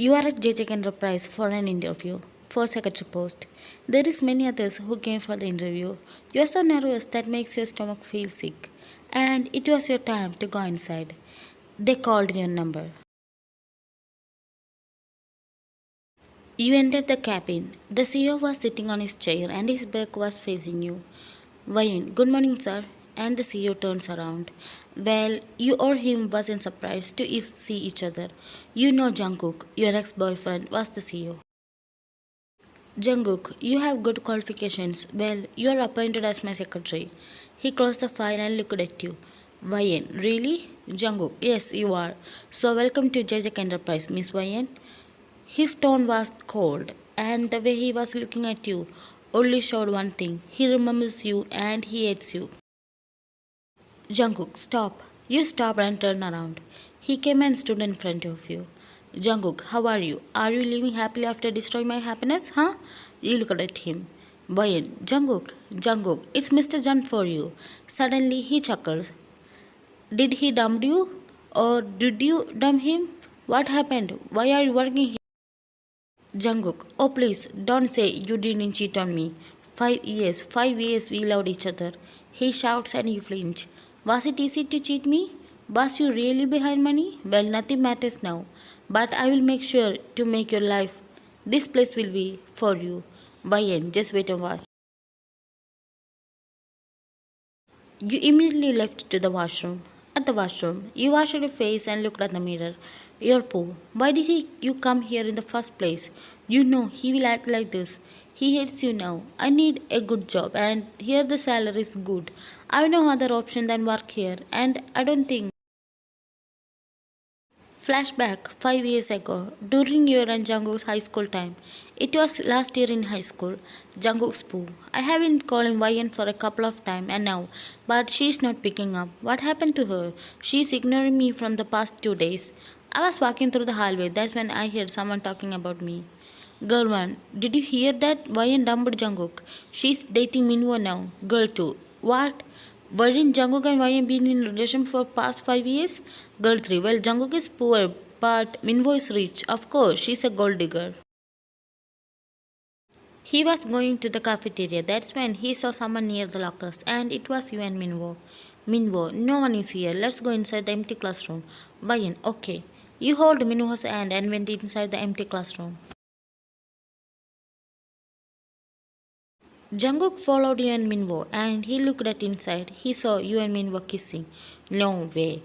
You are at JJ Enterprise for an interview. For secretary post. There is many others who came for the interview. You are so nervous that makes your stomach feel sick. And it was your time to go inside. They called your number. You entered the cabin. The CEO was sitting on his chair and his back was facing you. Vayan, good morning, sir. And the CEO turns around. Well, you or him wasn't surprised to see each other. You know Jungkook, your ex-boyfriend, was the CEO. Jungkook, you have good qualifications. Well, you are appointed as my secretary. He closed the file and looked at you. Vayan, really? Jungkook, yes, you are. So welcome to Jajak Enterprise, Miss Vayan. His tone was cold, and the way he was looking at you only showed one thing. He remembers you and he hates you. Jungkook, stop. You stopped and turned around. He came and stood in front of you. Jungkook, how are you? Are you living happily after destroying my happiness? Huh? You looked at him. Vayan, Jungkook, it's Mr. Jun for you. Suddenly he chuckled. Did he dump you? Or did you dump him? What happened? Why are you working here? Jungkook, oh please, don't say you didn't cheat on me. 5 years we loved each other. He shouts and he flinches. Was it easy to cheat me? Was you really behind money? Well, nothing matters now. But I will make sure to make your life. This place will be for you. Bayan, just wait and watch. You immediately left to the washroom. At the washroom, you washed your face and looked at the mirror. You're poor. Why did you come here in the first place? You know he will act like this. He hates you now. I need a good job, and here the salary is good. I have no other option than work here, and I don't think. Flashback 5 years ago, during your and Jungkook's high school time. It was last year in high school. Jungkook's Poo. I have been calling Ryan for a couple of times and now, but she's not picking up. What happened to her? She's ignoring me from the past 2 days. I was walking through the hallway. That's when I heard someone talking about me. Girl 1, did you hear that? Ryan dumped Jungkook. She's dating Minwoo now. Girl 2, what? Weren't Jungkook and YM been in a relation for past 5 years? Girl 3. Well, Jungkook is poor, but Minwoo is rich. Of course, she's a gold digger. He was going to the cafeteria. That's when he saw someone near the lockers, and it was you and Minwoo. Minwoo, no one is here. Let's go inside the empty classroom. YN, okay. You hold Minwoo's hand and went inside the empty classroom. Jungkook followed you and Minwoo and he looked at inside. He saw you and Minwoo kissing. No way.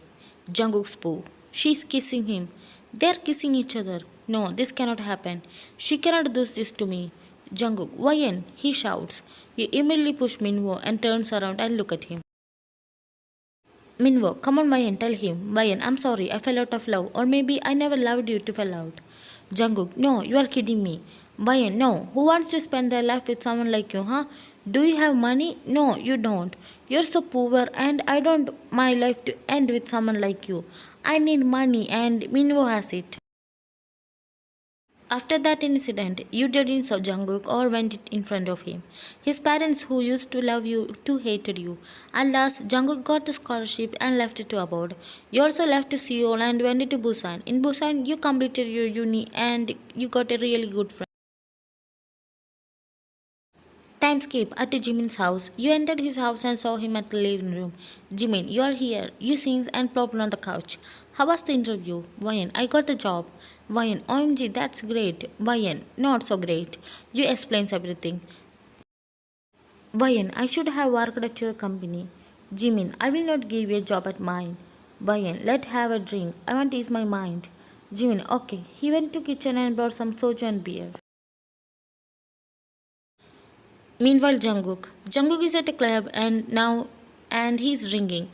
Jungkook's poo. She's kissing him. They're kissing each other. No, this cannot happen. She cannot do this to me. Jungkook, Wayan, he shouts. You immediately push Minwoo and turns around and look at him. Minwoo, come on Wayan, tell him. Wayan, I'm sorry, I fell out of love. Or maybe I never loved you to fall out. Jungkook, no, you are kidding me. Bayan, no. Who wants to spend their life with someone like you, huh? Do you have money? No, you don't. You're so poor and I don't my life to end with someone like you. I need money and Minwoo has it. After that incident, you didn't saw Jungkook or went in front of him. His parents who used to love you too hated you. At last, Jungkook got the scholarship and left it to abroad. You also left Seoul and went to Busan. In Busan, you completed your uni and you got a really good friend. Time skip at Jimin's house. You entered his house and saw him at the living room. Jimin, you are here. You sings and plopped on the couch. How was the interview? Vayan, I got the job. Vayan, OMG, that's great. Vayan, not so great. You explains everything. Vayan, I should have worked at your company. Jimin, I will not give you a job at mine. Vayan, let's have a drink. I want to ease my mind. Jimin, okay. He went to kitchen and brought some soju and beer. Meanwhile, Jungkook is at a club and he's drinking.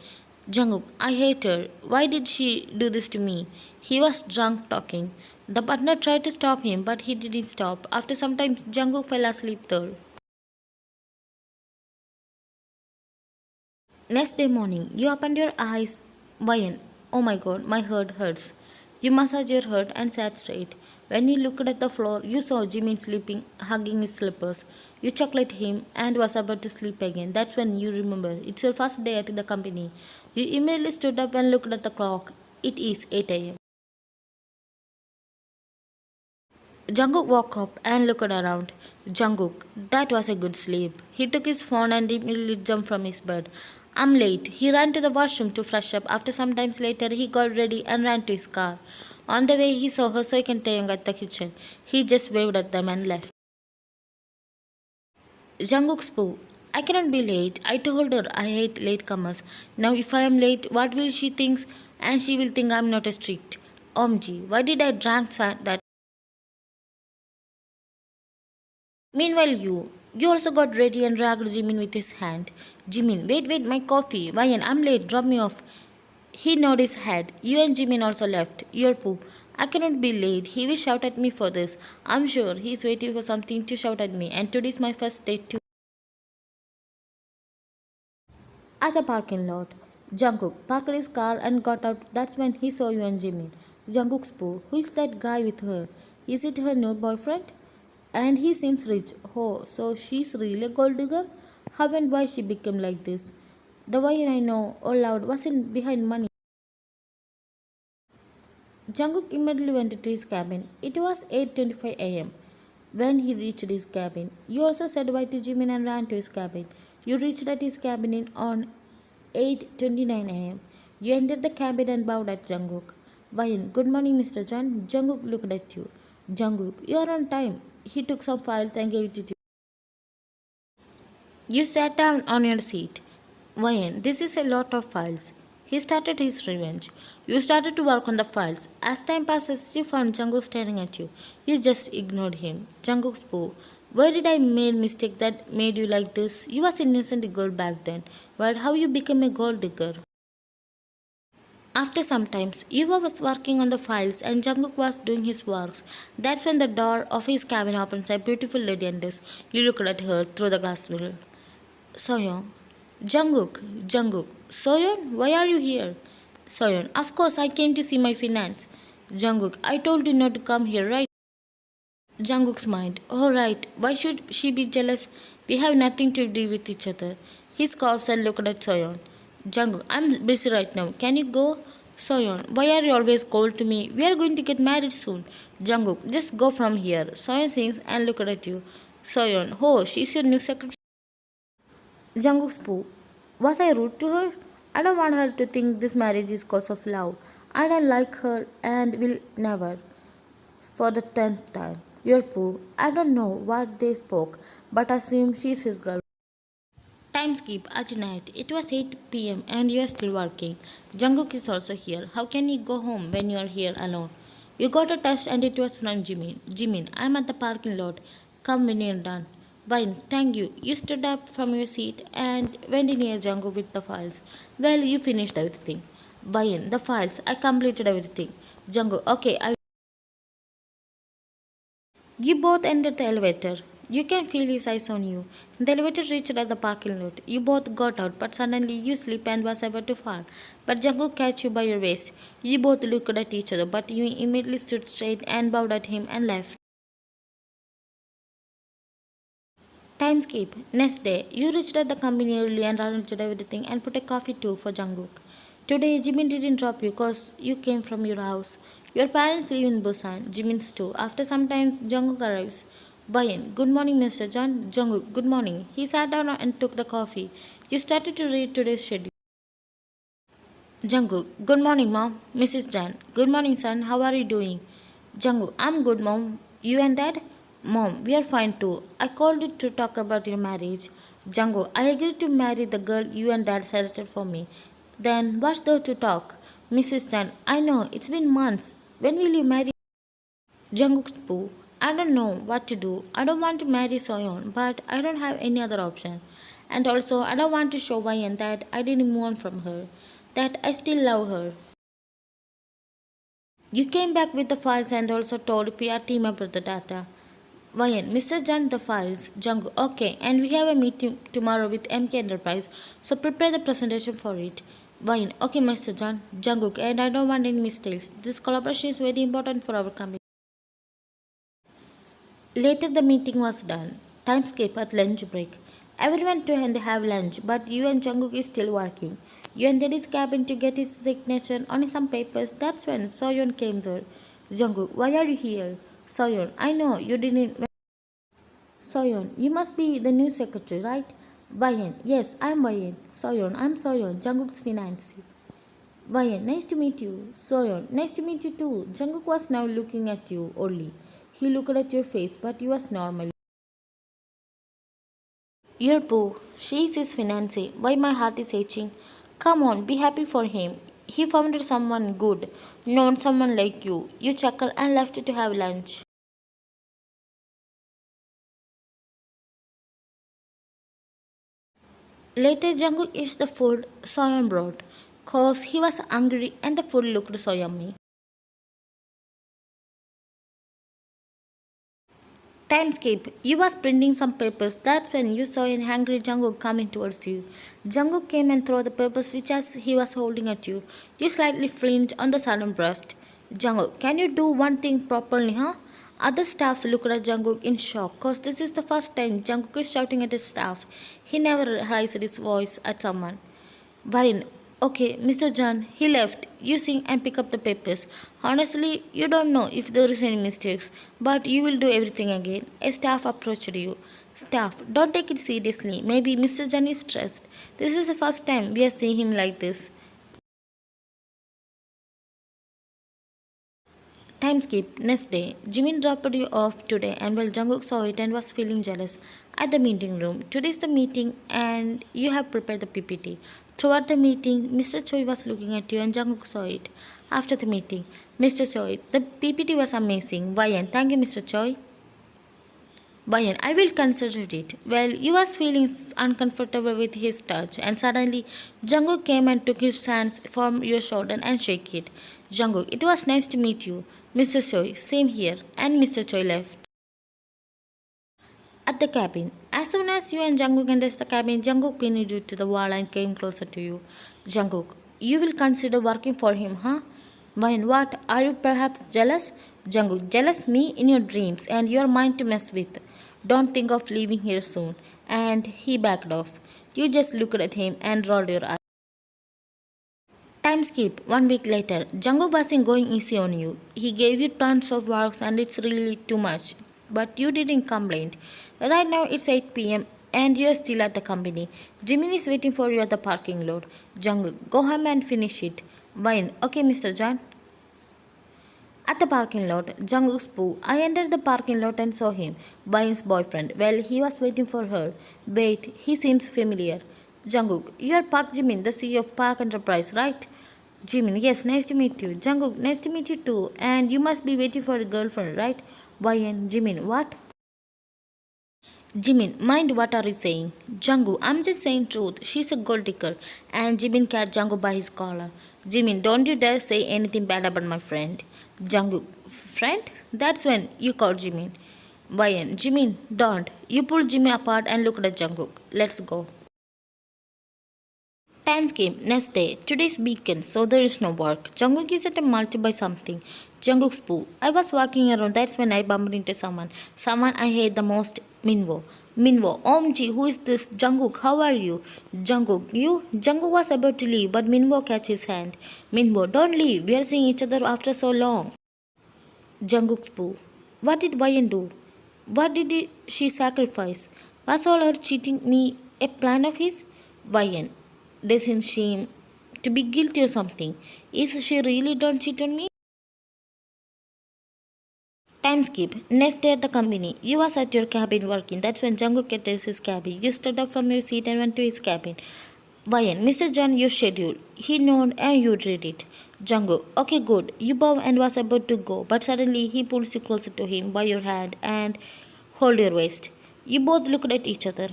Jungkook, I hate her. Why did she do this to me? He was drunk talking. The partner tried to stop him, but he didn't stop. After some time, Jungkook fell asleep there. Next day morning, you opened your eyes. Wayan, oh my god, my head hurts. You massaged your head and sat straight. When you looked at the floor, you saw Jimmy sleeping, hugging his slippers. You chuckled at him and was about to sleep again. That's when you remember it's your first day at the company. You immediately stood up and looked at the clock. It is 8 a.m. Jungkook woke up and looked around. Jungkook, that was a good sleep. He took his phone and immediately jumped from his bed. I'm late. He ran to the washroom to fresh up. After some time later, he got ready and ran to his car. On the way, he saw Hosoik and Taeyong at the kitchen. He just waved at them and left. Jungkook spoke. I cannot be late. I told her I hate latecomers. Now, if I am late, what will she think? And she will think I'm not a strict. Omji, why did I drink that? Meanwhile, you also got ready and dragged Jimin with his hand. Jimin, wait, my coffee. Vayan, I'm late. Drop me off. He nodded his head. You and Jimin also left. Your poo. I cannot be late. He will shout at me for this. I'm sure he's waiting for something to shout at me. And today's my first date too. At the parking lot, Jungkook parked his car and got out. That's when he saw you and Jimin. Jungkook spoke. Who is that guy with her? Is it her new boyfriend? And he seems rich. Oh, so she's really a gold digger? How and why she became like this? The way I know all loud wasn't behind money. Jungkook immediately went to his cabin. It was 8:25 a.m. when he reached his cabin. You also said bye to Jimin and ran to his cabin. You reached at his cabin on 8:29 a.m. You entered the cabin and bowed at Jungkook. Vayan, good morning, Mr. John. Jungkook looked at you. Jungkook, you are on time. He took some files and gave it to you. You sat down on your seat. Vayan, this is a lot of files. He started his revenge. You started to work on the files. As time passes, you found Jungkook staring at you. You just ignored him. Jungkook spoke. Where did I make mistake that made you like this? You was innocent girl back then. But how you became a gold digger? After some time, Eva was working on the files and Jungkook was doing his works. That's when the door of his cabin opens. A beautiful lady enters. You looked at her through the glass window. Soyeon. Jungkook. Soyeon, why are you here? Soyeon, of course I came to see my finance. Jungkook, I told you not to come here, right? Jungkook smiled. Oh right, why should she be jealous? We have nothing to do with each other. He scoffed and looked at Soyeon. Jungkook, I'm busy right now. Can you go? Soyeon, why are you always cold to me? We are going to get married soon. Jungkook, just go from here. Soyeon sings and looked at you. Soyeon, oh, she's your new secretary. Jungkook spoke. Was I rude to her? I don't want her to think this marriage is cause of love. I don't like her and will never. For the 10th time. You're poor. I don't know what they spoke, but I assume she's his girl. Time skip at night. It was 8 p.m. and you are still working. Jungkook is also here. How can you go home when you are here alone? You got a text and it was from Jimin. Jimin, I'm at the parking lot. Come when you're done. Fine, thank you. You stood up from your seat and went in near Jungkook with the files. Well, you finished everything. Bayan, the files. I completed everything. Jungkook, okay, You both entered the elevator. You can feel his eyes on you. The elevator reached at the parking lot. You both got out, but suddenly you slipped and was about to fall. But Jungkook catch you by your waist. You both looked at each other, but you immediately stood straight and bowed at him and left. Time skip. Next day, you reached at the company early and arranged everything and put a coffee too for Jungkook. Today, Jimin didn't drop you because you came from your house. Your parents live in Busan, Jimin's too. After some time, Jungkook arrives. Bayan, good morning, Mr. John. Jungkook, good morning. He sat down and took the coffee. You started to read today's schedule. Jungkook, good morning, mom. Mrs. Jan, good morning, son. How are you doing? Jungkook, I'm good, mom. You and dad? Mom, we are fine too. I called you to talk about your marriage. Jungkook, I agreed to marry the girl you and dad selected for me. Then what's there to talk? Mrs. Jan, I know, it's been months. When will you marry? Jungkook spoke. I don't know what to do. I don't want to marry Soyeon, but I don't have any other option. And also, I don't want to show Ryan that I didn't move on from her, that I still love her. You came back with the files and also told PR team about the data. Ryan, Mr. Jan, the files. Jungkook, okay, and we have a meeting tomorrow with MK Enterprise, so prepare the presentation for it. Ryan, okay, Mr. Jan. Jungkook, and I don't want any mistakes. This collaboration is very important for our company. Later, the meeting was done. Time skip at lunch break. Everyone went to and have lunch, but you and Jungkook is still working. You entered his cabin to get his signature on some papers. That's when Soyeon came there. Jungkook, why are you here? Soyeon, I know you didn't. Soyeon, you must be the new secretary, right? Bayan, yes, I'm Bayan. Soyeon, I'm Soyeon, Jungkook's fiancée. Bayan, nice to meet you. Soyeon, nice to meet you too. Jungkook was now looking at you only. He looked at your face, but you was normal. You're Boo. She is his fiancée. Why my heart is aching? Come on, be happy for him. He found someone good, not someone like you. You chuckled and left to have lunch. Later, Jungkook eats the food Soyeon brought, cause he was hungry and the food looked so yummy. Time skip. You was printing some papers. That's when you saw an angry Jungkook coming towards you. Jungkook came and threw the papers which as he was holding at you. You slightly flinched on the sudden burst. Jungkook, can you do one thing properly, huh? Other staffs looked at Jungkook in shock cause this is the first time Jungkook is shouting at his staff. He never raised his voice at someone. Fine. Okay, Mr. John, he left. You sing and pick up the papers. Honestly, you don't know if there is any mistakes, but you will do everything again. A staff approached you. Staff, don't take it seriously. Maybe Mr. John is stressed. This is the first time we are seeing him like this. Time skip. Next day, Jimin dropped you off today, and while Jungkook saw it and was feeling jealous at the meeting room. Today's the meeting, and you have prepared the PPT. Throughout the meeting, Mr. Choi was looking at you, and Jungkook saw it. After the meeting, Mr. Choi, the PPT was amazing. Why? Thank you, Mr. Choi. Bayan, I will consider it. Well, you was feeling uncomfortable with his touch, and suddenly Jungkook came and took his hands from your shoulder and shook it. Jungkook, it was nice to meet you. Mr. Choi, same here. And Mr. Choi left. At the cabin. As soon as you and Jungkook entered the cabin, Jungkook pinned you to the wall and came closer to you. Jungkook, you will consider working for him, huh? Bayan, what? Are you perhaps jealous? Jungkook, jealous me in your dreams and your mind to mess with. Don't think of leaving here soon. And he backed off. You just looked at him and rolled your eyes. Time skip. 1 week later, Jungkook wasn't going easy on you. He gave you tons of works and it's really too much. But you didn't complain. Right now it's 8 p.m. and you're still at the company. Jimin is waiting for you at the parking lot. Jungkook, go home and finish it. Fine. Okay, Mr. John. At the parking lot, Jungkook's Poo. I entered the parking lot and saw him, Bain's boyfriend. Well, he was waiting for her. Wait, he seems familiar. Jungkook, you are Park Jimin, the CEO of Park Enterprise, right? Jimin, yes, nice to meet you. Jungkook, nice to meet you too. And you must be waiting for a girlfriend, right? Bayan, Jimin, what? Jimin, mind what are you saying? Jungkook, I'm just saying truth. She's a gold digger. And Jimin catch Jungkook by his collar. Jimin, don't you dare say anything bad about my friend. Jungkook, friend? That's when you call Jimin. Bayan, Jimin, don't. You pull Jimin apart and look at Jungkook. Let's go. Time came. Next day. Today's weekend, so there is no work. Jungkook is at a mall to buy something. Jungkook's Poo. I was walking around. That's when I bumped into someone. Someone I hate the most. Minwo. Minwo. OMG, who is this? Jungkook, how are you? Jungkook, you? Jungkook was about to leave, but Minwo catch his hand. Minwo, don't leave. We are seeing each other after so long. Jungkook's Poo. What did Wayan do? What did she sacrifice? Was all her cheating me a plan of his? Wayan. Doesn't she to be guilty or something? Is she really don't cheat on me? Time skip. Next day at the company, you was at your cabin working. That's when Jungkook enters his cabin. You stood up from your seat and went to his cabin. Bayan, Mr. John, your schedule. He nodded and you read it. Jungkook, okay, good. You bow and was about to go, but suddenly he pulls you closer to him by your hand and hold your waist. You both looked at each other.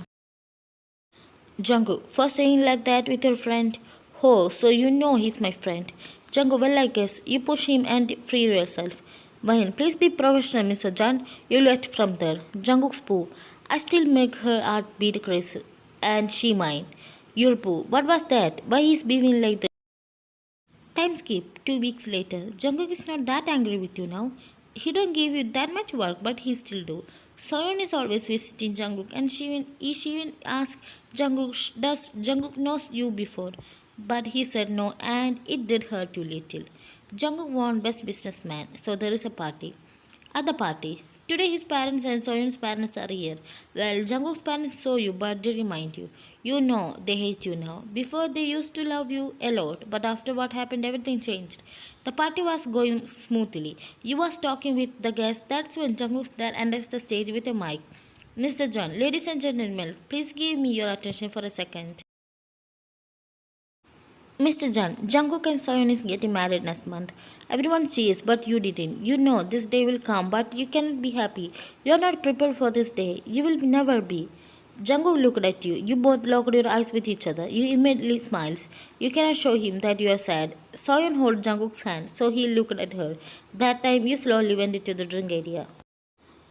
Jungkook, for saying like that with your friend? Oh, so you know he's my friend. Jungkook, well, I guess you push him and free yourself. Bayan, please be professional, Mr. John. You left from there. Jungkook's Poo. I still make her heart beat crazy. And she mine. Your Poo. What was that? Why he's behaving like that? Time skip. 2 weeks later. Jungkook is not that angry with you now. He don't give you that much work, but he still do. Soyeon is always visiting Jungkook, and she even asked Jungkook, does Jungkook knows you before? But he said no, and it did hurt you little. Jungkook won Best Businessman, so there is a party. At the party. Today his parents and Soyun's parents are here. Well, Jungkook's parents saw you but they remind you. You know they hate you now. Before they used to love you a lot, but after what happened everything changed. The party was going smoothly. You was talking with the guests. That's when Jungkook's dad enters the stage with a mic. Mr. John, ladies and gentlemen, please give me your attention for a second. Mr. John, Jungkook and Soyeon is getting married next month. Everyone cheers, but you didn't. You know this day will come, but you cannot be happy. You are not prepared for this day. You will never be. Jungkook looked at you. You both locked your eyes with each other. You immediately smiles. You cannot show him that you are sad. Soyeon held Jungkook's hand, so he looked at her. That time you slowly went into the drink area.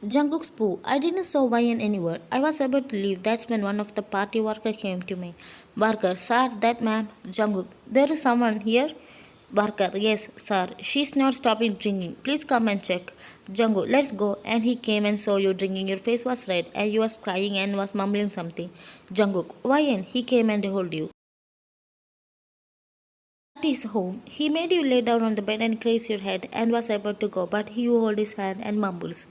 Jungkook spoke. I didn't saw Wyan anywhere. I was about to leave. That's when one of the party workers came to me. Barker, sir, that ma'am. Jungkook, there is someone here? Barker, yes, sir. She's not stopping drinking. Please come and check. Jungkook, let's go. And he came and saw you drinking. Your face was red and you was crying and was mumbling something. Jungkook, Wyan, he came and hold you. At his home, he made you lay down on the bed and raise your head and was about to go, but you hold his hand and mumbles.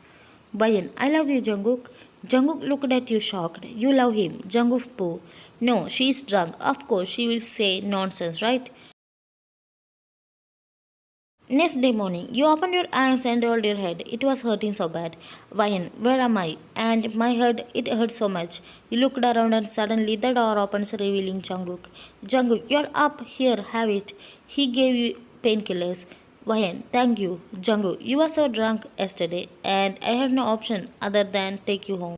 Bayan, I love you, Jungkook. Jungkook looked at you shocked. You love him. Jungkook spoke. No, she's drunk. Of course, she will say nonsense, right? Next day morning, you opened your eyes and rolled your head. It was hurting so bad. Vayan, where am I? And my head, it hurt so much. You looked around and suddenly the door opens, revealing Jungkook. Jungkook, you're up here, have it. He gave you painkillers. Vayan, thank you. Jungkook, you were so drunk yesterday, and I had no option other than take you home.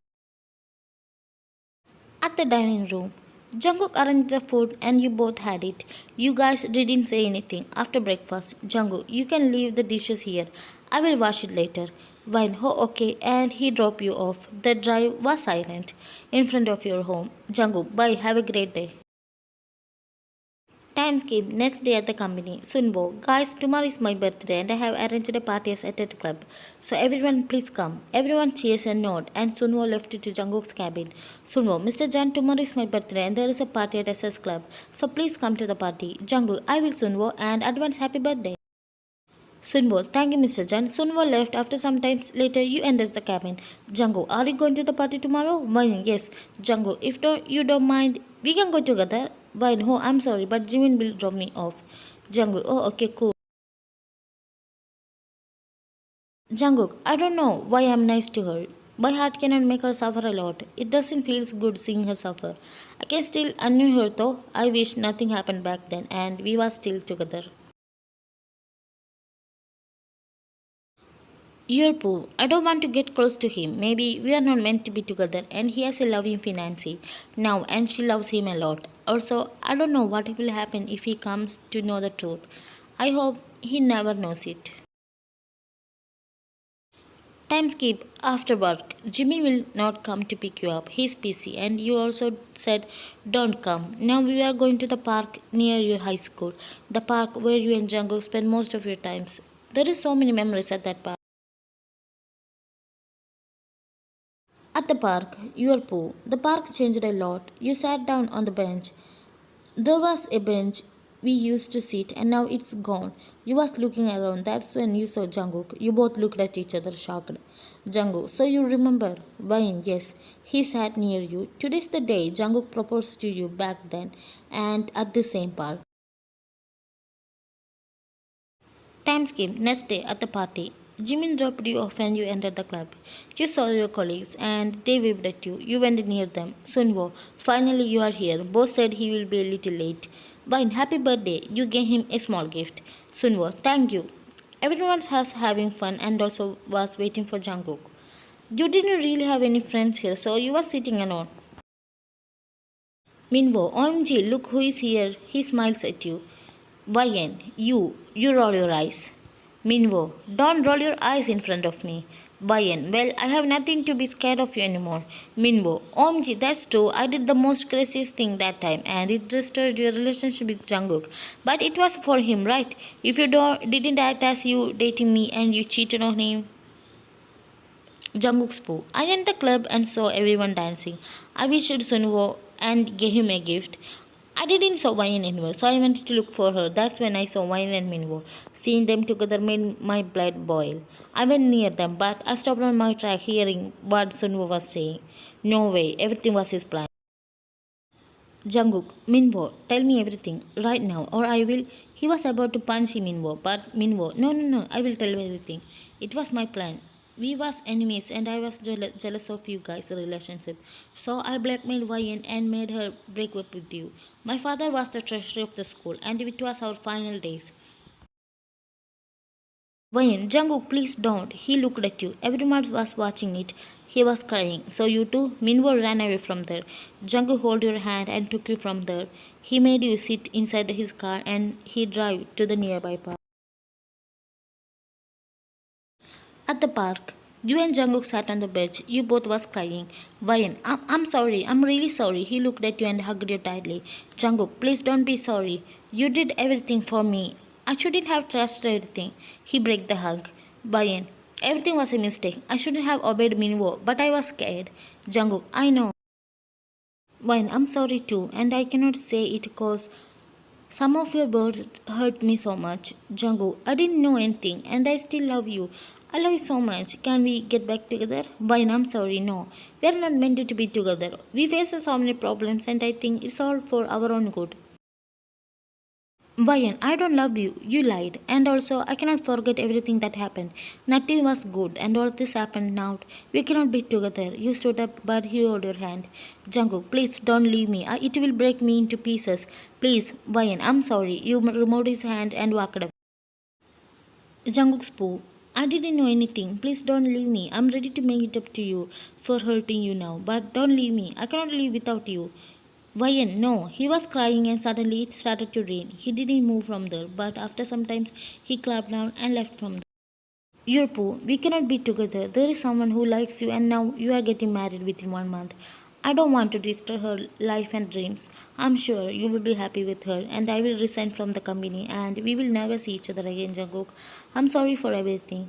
At the dining room, Jungkook arranged the food and you both had it. You guys didn't say anything. After breakfast, Jungkook, you can leave the dishes here. I will wash it later. Vine, oh okay, and he dropped you off. The drive was silent in front of your home. Jungkook, bye, have a great day. Time skip, next day at the company. Sunwo, guys, tomorrow is my birthday and I have arranged a party at a club. So everyone please come. Everyone cheers and nod and Sunwo left to Jungkook's cabin. Sunwo, Mr. Jan, tomorrow is my birthday and there is a party at SS Club. So please come to the party. Jungkook, I will Sunwo and advance happy birthday. Sunwo, thank you Mr. Jan. Sunwo left. After some time later, you enters the cabin. Jungkook, are you going to the party tomorrow? Wine, yes. Jungkook, if you don't mind, we can go together. Wine, oh, I'm sorry, but Jimin will drop me off. Jungkook, oh, okay, cool. Jungkook, I don't know why I'm nice to her. My heart cannot make her suffer a lot. It doesn't feel good seeing her suffer. I can still annoy her though. I wish nothing happened back then and we were still together. You're poor. I don't want to get close to him. Maybe we are not meant to be together and he has a loving fiancée now and she loves him a lot. Also, I don't know what will happen if he comes to know the truth. I hope he never knows it. Time skip after work. Jimmy will not come to pick you up. He's busy and you also said don't come. Now we are going to the park near your high school. The park where you and Jungkook spend most of your times. There is so many memories at that park. At the park, you are poor. The park changed a lot. You sat down on the bench. There was a bench we used to sit and now it's gone. You was looking around. That's when you saw Jungkook. You both looked at each other shocked. Jungkook, so you remember? Wayne, yes. He sat near you. Today's the day Jungkook proposed to you back then and at the same park. Time skip. Next day at the party. Jimin dropped you off and you entered the club. You saw your colleagues and they waved at you. You went near them. Sunwo, finally you are here. Both said he will be a little late. Vine, happy birthday. You gave him a small gift. Sunwo, thank you. Everyone was having fun and also was waiting for Jungkook. You didn't really have any friends here, so you were sitting alone. Minwo, OMG, look who is here. He smiles at you. Wyan, you roll your eyes. Minwo, don't roll your eyes in front of me. Wyan, well, I have nothing to be scared of you anymore. Minwo, OMG, that's true. I did the most craziest thing that time and it destroyed your relationship with Jungkook. But it was for him, right? If you didn't act as you dating me and you cheated on him. Jungkook spoke. I entered the club and saw everyone dancing. I wished Sunwo and gave him a gift. I didn't saw Wine anywhere, so I went to look for her. That's when I saw Wine and Minwo. Seeing them together made my blood boil. I went near them, but I stopped on my track hearing what Sunwoo was saying. No way, everything was his plan. Jungkook, Minwo, tell me everything right now, or I will. He was about to punch Minwo, but Minwo, no, I will tell you everything. It was my plan. We was enemies, and I was jealous of you guys' relationship. So I blackmailed Ryan and made her break up with you. My father was the treasurer of the school, and it was our final days. Vayan, Jungkook, please don't. He looked at you. Everyone was watching it. He was crying. So you too? Minwo ran away from there. Jungkook held your hand and took you from there. He made you sit inside his car and he drove to the nearby park. At the park, you and Jungkook sat on the bench. You both was crying. Vayan, I'm sorry. I'm really sorry. He looked at you and hugged you tightly. Jungkook, please don't be sorry. You did everything for me. I shouldn't have trusted everything. He broke the hug. Vayan, everything was a mistake. I shouldn't have obeyed Minwo, but I was scared. Jungkook, I know. Vayan, I'm sorry too, and I cannot say it because some of your words hurt me so much. Jungkook, I didn't know anything and I still love you. I love you so much. Can we get back together? Vayan, I'm sorry, no. We are not meant to be together. We face so many problems and I think it's all for our own good. Vayan, I don't love you. You lied. And also, I cannot forget everything that happened. Nothing was good, and all this happened now. We cannot be together. You stood up, but he held your hand. Jungkook, please don't leave me. It will break me into pieces. Please, Vayan, I'm sorry. You removed his hand and walked away. Jungkook spoke. I didn't know anything. Please don't leave me. I'm ready to make it up to you for hurting you now. But don't leave me. I cannot live without you. Vayan, no. He was crying and suddenly it started to rain. He didn't move from there, but after some time he clapped down and left from there. You're poor. We cannot be together. There is someone who likes you and now you are getting married within 1 month. I don't want to destroy her life and dreams. I'm sure you will be happy with her and I will resign from the company and we will never see each other again, Jungkook. I'm sorry for everything.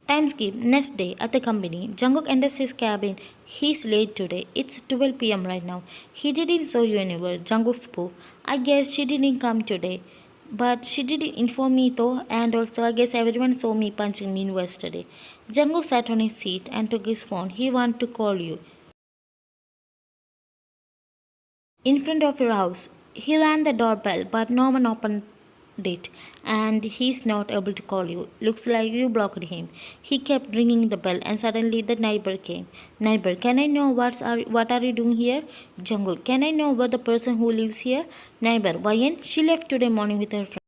Time skip. Next day at the company, Jungkook enters his cabin. He's late today. It's 12 p.m. right now. He didn't show you anywhere. Jungkook spoke. I guess she didn't come today. But she didn't inform me though, and also I guess everyone saw me punching me yesterday. Jungkook sat on his seat and took his phone. He wanted to call you. In front of your house. He rang the doorbell, but no one opened it, and he's not able to call you. Looks like you blocked him. He kept ringing the bell, and suddenly the neighbor came. Neighbor, can I know what are you doing here? Jungkook, can I know about the person who lives here? Neighbor, Vayan, she left today morning with her friend.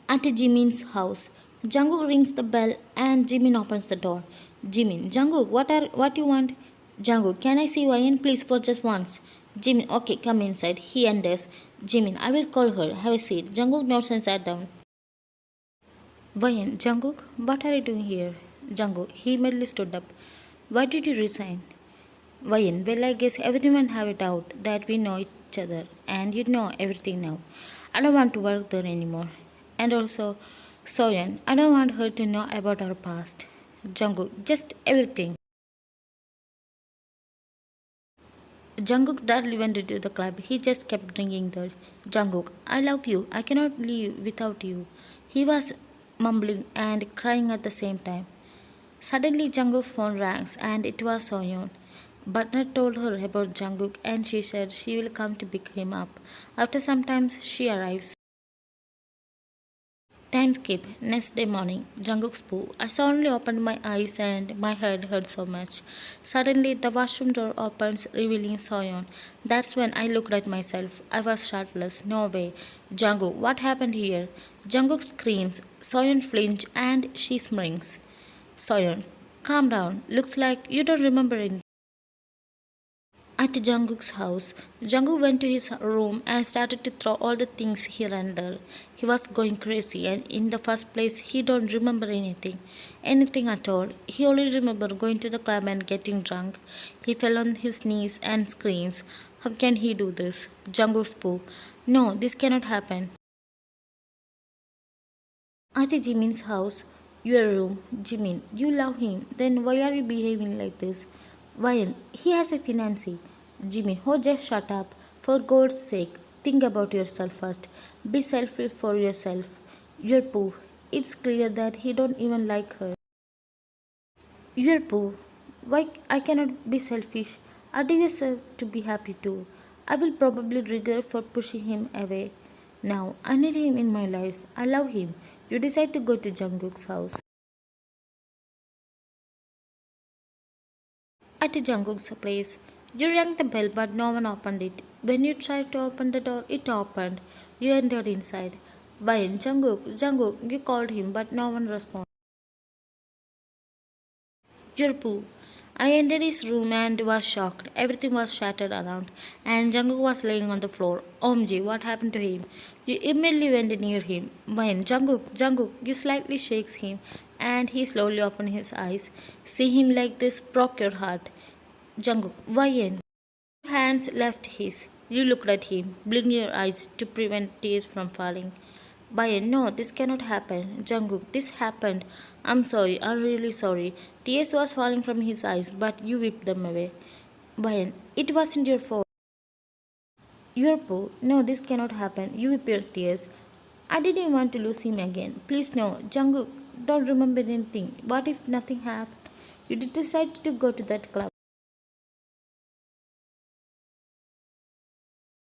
At Jimin's house. Jungkook rings the bell and Jimin opens the door. Jimin, Jungkook, what you want? Jungkook, can I see Vayan please for just once? Jimin, okay, come inside. He enters. Jimin, I will call her. Have a seat. Jungkook nods and sat down. Vayan, Jungkook, what are you doing here? Jungkook, he immediately stood up. Why did you resign? Vayan, well, I guess everyone have a doubt that we know each other and you know everything now. I don't want to work there anymore. And also, Soyeon, I don't want her to know about our past. Jungkook, just everything. Jungkook darkly went into the club. He just kept drinking there. Jungkook, I love you. I cannot live without you. He was mumbling and crying at the same time. Suddenly, Jungkook's phone rang and it was Soyeon. Butler told her about Jungkook and she said she will come to pick him up. After some time, she arrives. Time skip. Next day morning, Jungkook spoke. I suddenly opened my eyes and my head hurt so much. Suddenly, the washroom door opens, revealing Soyeon. That's when I looked at myself. I was shirtless. No way. Jungkook, what happened here? Jungkook screams. Soyeon flinches and she springs. Soyeon, calm down. Looks like you don't remember anything. At Jungkook's house, Jungkook went to his room and started to throw all the things here and there. He was going crazy and in the first place he don't remember anything at all. He only remember going to the club and getting drunk. He fell on his knees and screams, how can he do this? Jungkook spoke, no, this cannot happen. At Jimin's house, your room, Jimin, you love him, then why are you behaving like this? While he has a fiancée. Jimmy, oh, just shut up. For God's sake, think about yourself first. Be selfish for yourself. You're poor. It's clear that he don't even like her. You're poor. Why I cannot be selfish? I deserve to be happy too. I will probably regret for pushing him away. Now I need him in my life. I love him. You decide to go to Jungkook's house. At Jungkook's place, you rang the bell but no one opened it. When you tried to open the door, it opened. You entered inside. Why, Jungkook, you called him but no one responded. You're poo. I entered his room and was shocked. Everything was shattered around, and Jungkook was laying on the floor. OMG, what happened to him? You immediately went near him. When Jungkook, you slightly shakes him, and he slowly opened his eyes. See him like this broke your heart. Jungkook, Why? Your hands left his. You looked at him, blinking your eyes to prevent tears from falling. Bayan, no, this cannot happen. Jungkook, this happened. I'm sorry, I'm really sorry. Tears was falling from his eyes, but you whipped them away. Bayan, it wasn't your fault. You're poor. No, this cannot happen. You whipped your tears. I didn't want to lose him again. Please no, Jungkook, don't remember anything. What if nothing happened? You did decide to go to that club.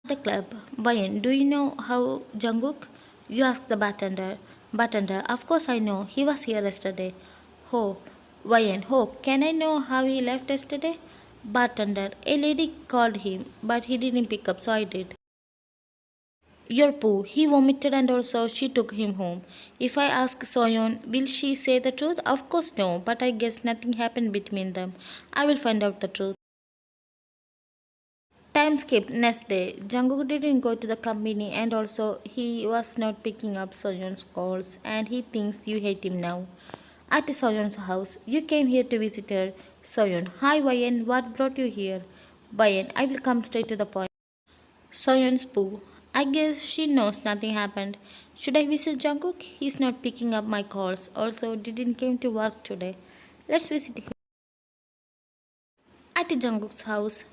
The club. Bayan, do you know how Jungkook? You asked the bartender. Bartender, of course I know. He was here yesterday. Oh, Bayan, can I know how he left yesterday? Bartender, a lady called him, but he didn't pick up, so I did. Your poo. He vomited and also she took him home. If I ask Soyeon, will she say the truth? Of course no, but I guess nothing happened between them. I will find out the truth. Time skipped. Next day, Jungkook didn't go to the company and also he was not picking up Soyeon's calls and he thinks you hate him now. At Soyeon's house, you came here to visit her. Soyeon, hi Wayan, what brought you here? Wayan, I will come straight to the point. Soyeon's poo. I guess she knows nothing happened. Should I visit Jungkook? He's not picking up my calls. Also, didn't came to work today. Let's visit him. At Jungkook's house,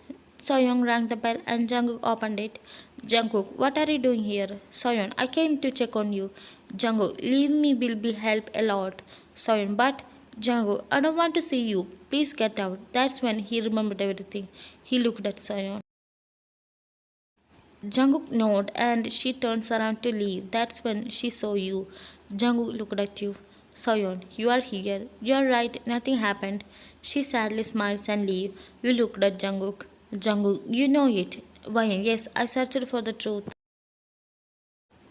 Soyeon rang the bell and Jungkook opened it. Jungkook, what are you doing here? Soyeon, I came to check on you. Jungkook, leave me will be help a lot. Soyeon, but Jungkook, I don't want to see you. Please get out. That's when he remembered everything. He looked at Soyeon. Jungkook nodded and she turns around to leave. That's when she saw you. Jungkook looked at you. Soyeon, you are here. You are right, nothing happened. She sadly smiles and leaves. You looked at Jungkook. Jungkook, you know it. Why? Yes, I searched for the truth.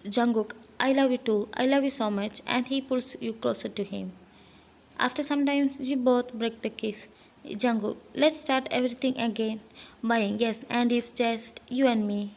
Jungkook, I love you too. I love you so much. And he pulls you closer to him. After some time, you both break the kiss. Jungkook, let's start everything again. Why? Yes, and it's just you and me.